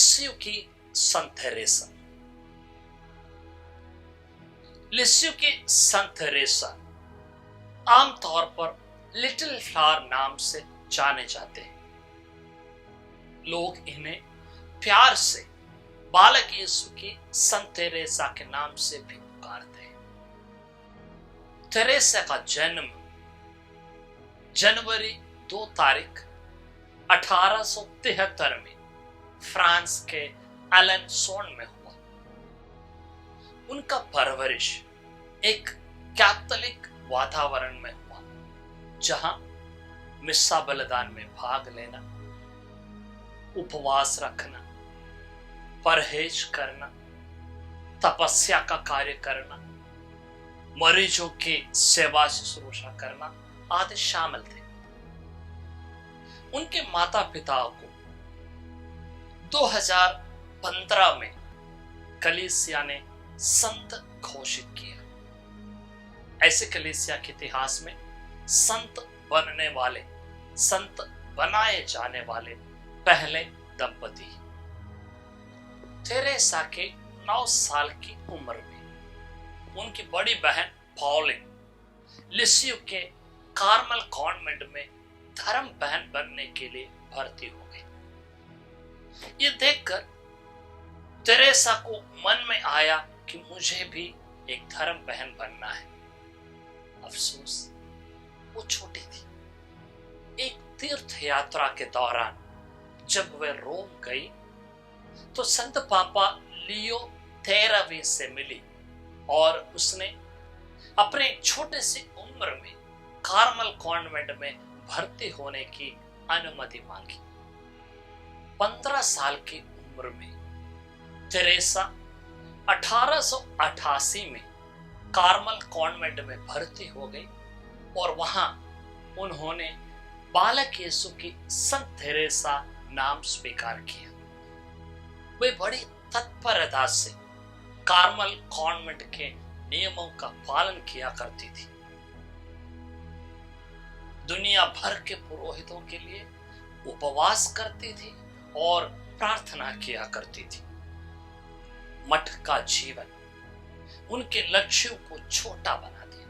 लिस्यू की संत थेरेसा। लिस्यू की संत थेरेसा आमतौर पर लिटिल फ्लावर नाम से जाने जाते हैं। लोग इन्हें प्यार से बालक यीशु की संत थेरेसा के नाम से भी पुकारते हैं। थेरेसा का जन्म जनवरी 2 तारीख 1873 में फ्रांस के एलेंसोन में हुआ। उनका परवरिश एक कैथोलिक वातावरण में हुआ, जहां मिस्सा बलिदान में भाग लेना, उपवास रखना, परहेज करना, तपस्या का कार्य करना, मरीजों की सेवा शुश्रूषा करना आदि शामिल थे। उनके माता पिता को 2015 में कलीसिया ने संत घोषित किया। ऐसे कलीसिया के इतिहास में संत बनने वाले, संत बनाए जाने वाले पहले दंपति। थेरेसा के 9 साल की उम्र में उनकी बड़ी बहन पॉलिन लिस्यू के कार्मल कॉन्वेंट में धर्म बहन बनने के लिए भर्ती हो गई। ये देखकर थेरेसा को मन में आया कि मुझे भी एक धर्म बहन बनना है। अफसोस, वो छोटी थी। एक तीर्थ यात्रा के दौरान जब वह रोम गई तो संत पापा लियो 13वें से मिली और उसने अपने छोटे सी उम्र में कार्मल कॉन्वेंट में भर्ती होने की अनुमति मांगी। 15 साल की उम्र में थेरेसा 1888 में कार्मल कॉन्वेंट में भर्ती हो गई और वहां उन्होंने बालक यीशु की संत थेरेसा नाम स्वीकार किया। वे बड़ी तत्परता से कार्मल कॉन्वेंट के नियमों का पालन किया करती थी। दुनिया भर के पुरोहितों के लिए उपवास करती थी और प्रार्थना किया करती थी। मठ का जीवन उनके लक्ष्यों को छोटा बना दिया।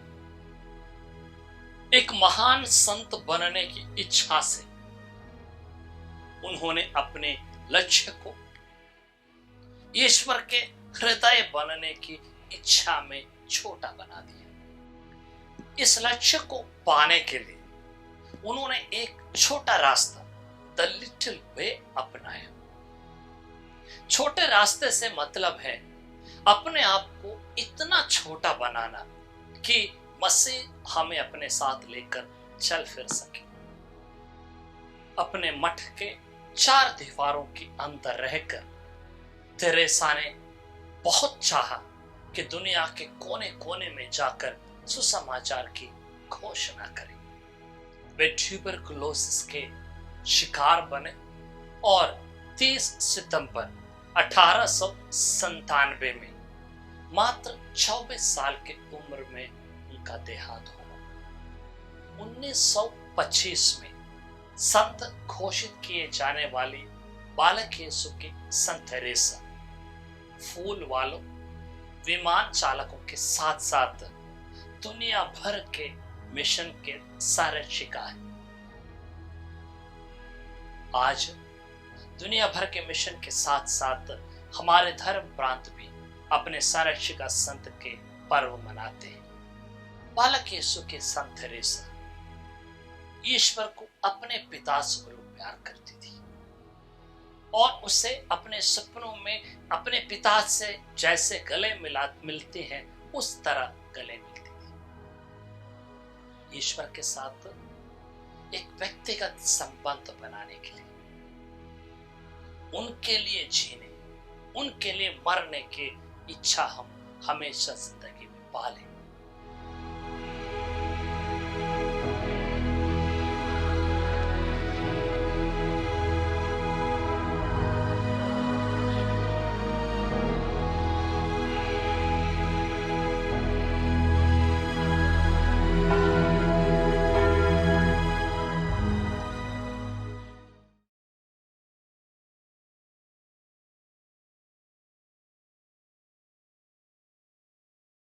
एक महान संत बनने की इच्छा से उन्होंने अपने लक्ष्य को ईश्वर के हृदय बनने की इच्छा में छोटा बना दिया। इस लक्ष्य को पाने के लिए उन्होंने एक छोटा रास्ता, द लिटिल वे, अपनाया। छोटे रास्ते से मतलब है अपने आप को इतना छोटा बनाना कि मसीह हमें अपने साथ लेकर चल फिर सके। अपने मठ के 4 दीवारों के अंदर रहकर थेरेसा ने बहुत चाहा कि दुनिया के कोने कोने में जाकर सुसमाचार की घोषणा करें। वे ट्यूबरकुलोसिस के शिकार बने और 30 सितंबर 1897 में मात्र 24 साल की उम्र में उनका देहांत हुआ। 1925 में संत घोषित किए जाने वाली बालक यीशु की संत थेरेसा फूल वालों, विमान चालकों के साथ साथ दुनिया भर के मिशन के संरक्षिका है। आज दुनिया भर के मिशन के साथ साथ हमारे धर्म प्रांत भी अपने संरक्षिका संत के पर्व मनाते हैं। बालक यीशु के संत थेरेसा ईश्वर को अपने पिता स्वरूप प्यार करती थी और उसे अपने सपनों में अपने पिता से जैसे गले मिलती हैं उस तरह गले मिलती थी। ईश्वर के साथ एक व्यक्तिगत संबंध बनाने के लिए, उनके लिए जीने, उनके लिए मरने की इच्छा हम हमेशा जिंदगी में पालें।